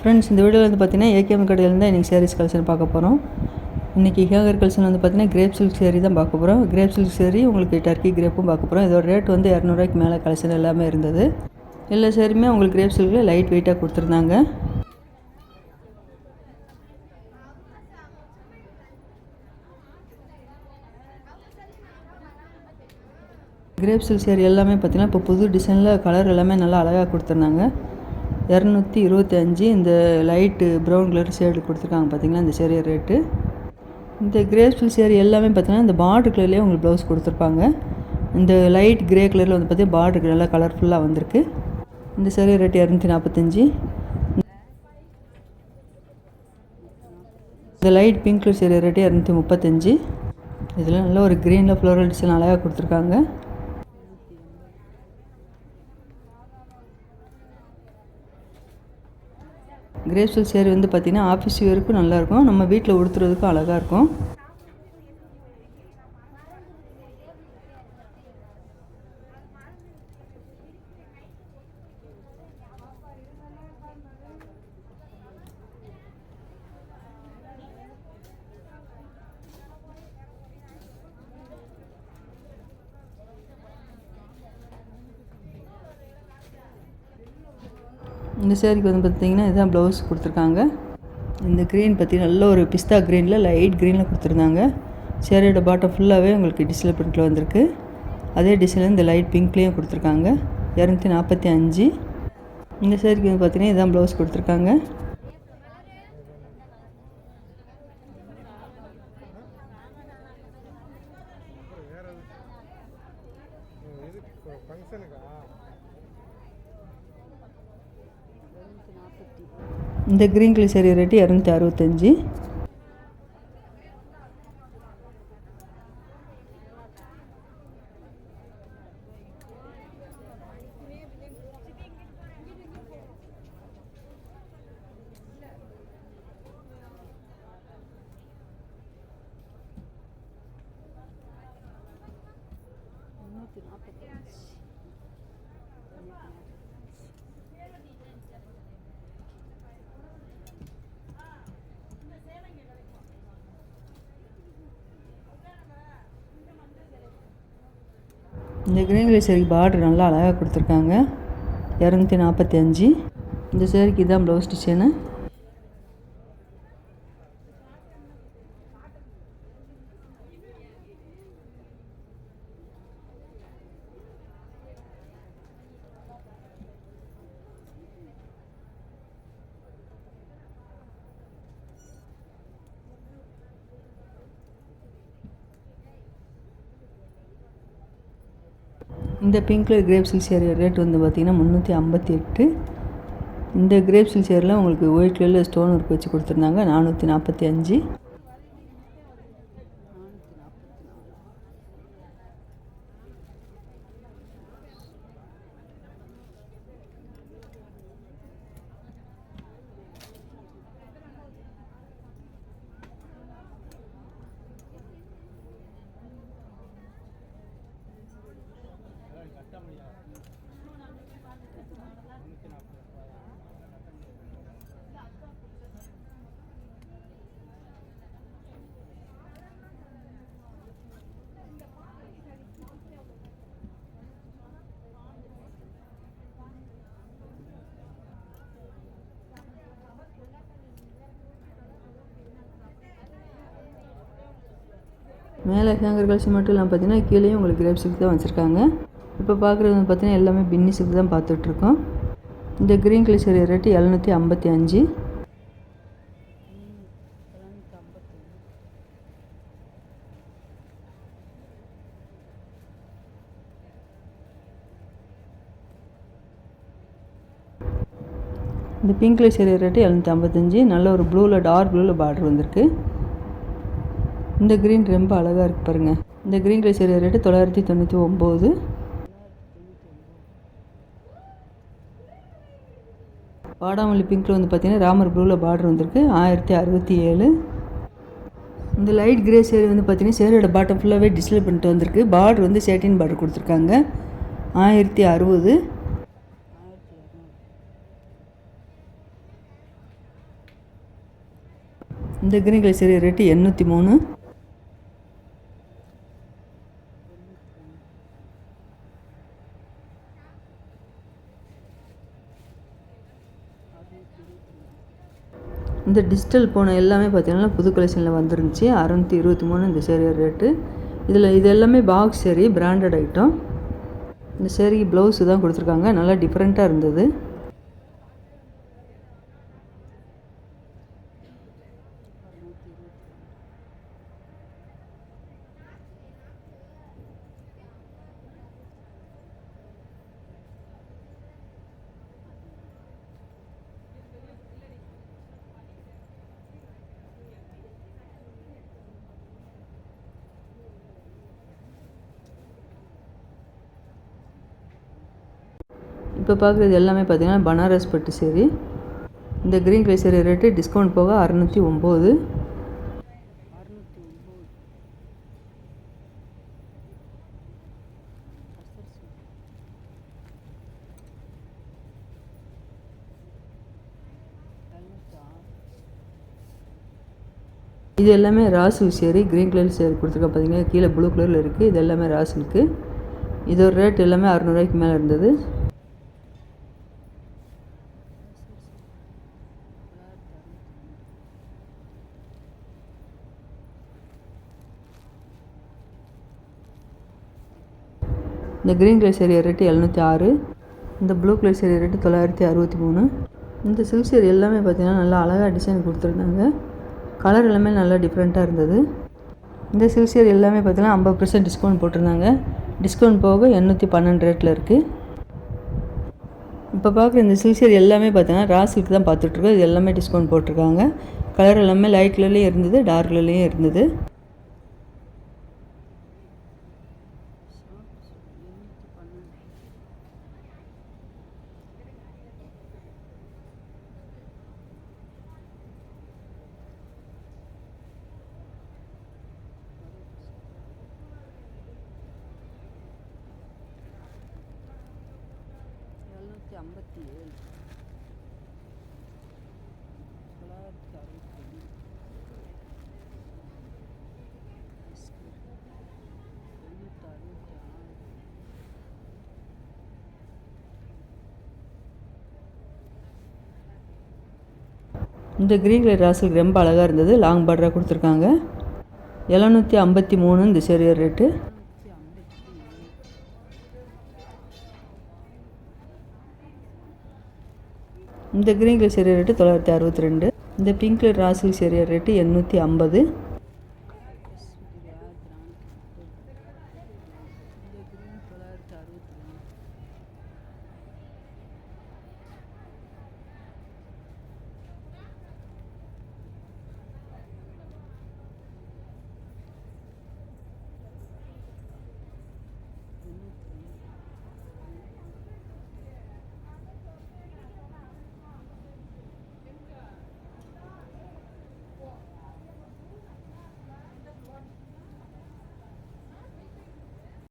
Friends, இந்த வீடியோவில் வந்து பார்த்தீங்கன்னா ஏகேஎம் கடையிலேருந்து இன்றைக்கி சாரீஸ் கலெக்ஷன் பார்க்க போகிறோம். இன்றைக்கி ஹேங்கர் கலெக்ஷன் வந்து பார்த்தீங்கன்னா கிரேப் சில்க் சேரீ தான் பார்க்க போகிறோம். கிரேப் சில்க் சேரீ உங்களுக்கு டர்க்கி கிரேப்பும் பார்க்க போகிறோம். இதோட ரேட் வந்து 200 மேலே கலெக்ஷன் எல்லாமே இருந்தது. எல்லா சேரீயுமே உங்களுக்கு கிரேப் சில்கில் லைட் வெயிட்டாக கொடுத்துருந்தாங்க. கிரேப் சில்க் சேரீ எல்லாமே பார்த்திங்கன்னா இப்போ புது டிசைனில் கலர் எல்லாமே நல்லா அழகாக கொடுத்துருந்தாங்க. 225 இந்த லைட்டு ப்ரௌன் கலர் ஷேடு கொடுத்துருக்காங்க பார்த்தீங்களா, இந்த சேரீ ரேட்டு. இந்த கிரேப் சில்க் சேரீ எல்லாமே பார்த்தீங்கன்னா இந்த பார்டர் கலர்லேயே உங்களுக்கு ப்ளவுஸ் கொடுத்துருப்பாங்க. இந்த லைட் கிரே கலரில் வந்து பார்த்தீங்கன்னா பார்டருக்கு நல்லா கலர்ஃபுல்லாக வந்திருக்கு. இந்த சேரீ ரேட் 245. இந்த light pink colour sari rate 235. இதில் நல்ல ஒரு க்ரீனில் ஃப்ளோரல் டிசைன் அழகாக கொடுத்துருக்காங்க. கிரேப் சில்க் சேரீ வந்து பார்த்திங்கன்னா ஆஃபீஸ் வேருக்கும் நல்லாயிருக்கும், நம்ம வீட்டில் உடுத்துறதுக்கும் அழகாக இருக்கும். இந்த சேரீக்கு வந்து பார்த்திங்கன்னா இதுதான் ப்ளவுஸ் கொடுத்துருக்காங்க. இந்த க்ரீன் பற்றி நல்ல ஒரு பிஸ்தா க்ரீனில் லைட் க்ரீனில் கொடுத்துருந்தாங்க. சேரீயோட பாட்டம் ஃபுல்லாகவே உங்களுக்கு டிஜிட்டல் பிரிண்டில் வந்திருக்கு. அதே டிசைனில் இந்த லைட் பிங்க்லேயும் கொடுத்துருக்காங்க. 245. இந்த சேரீக்கு வந்து பார்த்திங்கன்னா இதுதான் ப்ளவுஸ் கொடுத்துருக்காங்க. இந்த க்ரீன் கலர் சேரீ ரேட்டு 265. இந்த க்ரீன் கலர் சேரீக்கு பார்டர் நல்லா அழகாக கொடுத்துருக்காங்க. 245. இந்த சேரீக்கு இதுதான் ப்ளவுஸ் டிசைனு. இந்த pink colour grape silk sari rate வந்து பார்த்திங்கன்னா 358. இந்த கிரேப் சில்க் சேரீலாம் உங்களுக்கு ஒயிட் கலரில் ஸ்டோன் ஒர்க் வச்சு கொடுத்துருந்தாங்க. 445. மேலே ஹேங்கர் கலெக்ஷன் மட்டும் இல்லாமல் பார்த்தீங்கன்னா கீழேயும் உங்களுக்கு கிரேப் சில்க் தான் வச்சுருக்காங்க. இப்போ பார்க்குறது வந்து பார்த்தீங்கன்னா எல்லாமே பின்னி சில்க் தான் பார்த்துட்ருக்கோம். இந்த க்ரீன் கலர் சேரீ ரேட்டு 755. இந்த பிங்க் கலர் சேரீ ரேட்டு 755. நல்ல ஒரு ப்ளூவில் டார்க் ப்ளூவில் பார்டர் வந்திருக்கு. இந்த க்ரீன் ரொம்ப அழகாக இருக்குது பாருங்கள். இந்த க்ரீன் கலர் சேரீ ரேட்டு 999. வாடாமல்லி பிங்க்கில் வந்து பார்த்திங்கன்னா ராமர் ப்ளூவில் பார்டர் வந்திருக்கு. 1067. இந்த லைட் கிரே சேரீ வந்து பார்த்திங்கன்னா சேரீயோட பாட்டம் ஃபுல்லாகவே டிஸ்பிளே பண்ணிட்டு வந்திருக்கு. பார்டர் வந்து சேட்டின் பார்டர் கொடுத்துருக்காங்க. 1060. இந்த க்ரீன் கலர் சேரீ ரேட்டு 803. இந்த டிஜிட்டல் போன எல்லாமே பார்த்திங்கன்னா புது கலெக்ஷனில் வந்துருந்துச்சு. 623 இந்த சேரீ ரேட்டு. இது எல்லாமே பாக்ஸ் சேரீ, பிராண்டட் ஐட்டம். இந்த சேரீக்கு ப்ளவுஸு தான் கொடுத்துருக்காங்க, நல்லா டிஃப்ரெண்ட்டாக இருந்தது. இப்போ பார்க்குறது எல்லாமே பார்த்திங்கன்னா பனாரஸ் பட்டு சேரீ. இந்த green colour sari rate discount போக 609. இது எல்லாமே ராசில் சேரீ, க்ரீன் கலர் சேரீ கொடுத்துருக்கா பார்த்தீங்கன்னா, கீழே ப்ளூ கலரில் இருக்குது. இது எல்லாமே ராசிலுக்கு. இதோட ரேட் எல்லாமே 600 ரூபாய்க்கு மேலே இருந்தது. இந்த க்ரீன் கலர் சேரீ ரேட்டு 706. இந்த ப்ளூ கலர் சேரீ ரேட்டு 963. இந்த சில்க் சேரீ எல்லாமே பார்த்திங்கன்னா நல்லா அழகாக டிசைன் கொடுத்துருந்தாங்க. கலர் எல்லாமே நல்லா டிஃப்ரெண்ட்டாக இருந்தது. இந்த சில்க் சேரீ எல்லாமே பார்த்திங்கன்னா 50% டிஸ்கவுண்ட் போட்டிருந்தாங்க. டிஸ்கவுண்ட் போக 812 ரேட்டில் இருக்குது. இப்போ பார்க்குற இந்த சில்க் சேரீ எல்லாமே பார்த்திங்கன்னா ரா சில்க் தான் பார்த்துட்ருக்கோம். இது எல்லாமே டிஸ்கவுண்ட் போட்டிருக்காங்க. கலர் எல்லாமே லைட் கலர்லேயும் இருந்தது, டார்க் கலர்லேயும் இருந்தது. இந்த க்ரீன் கலர் ராசில் ரொம்ப அழகாக இருந்தது. லாங் பார்டராக கொடுத்துருக்காங்க. 753 இந்த சேரீ ரேட்டு. இந்த க்ரீன் கலர் சேரீ ரேட்டு 962. இந்த பிங்க் கலர் ராசில் சேரீ ரேட்டு 850.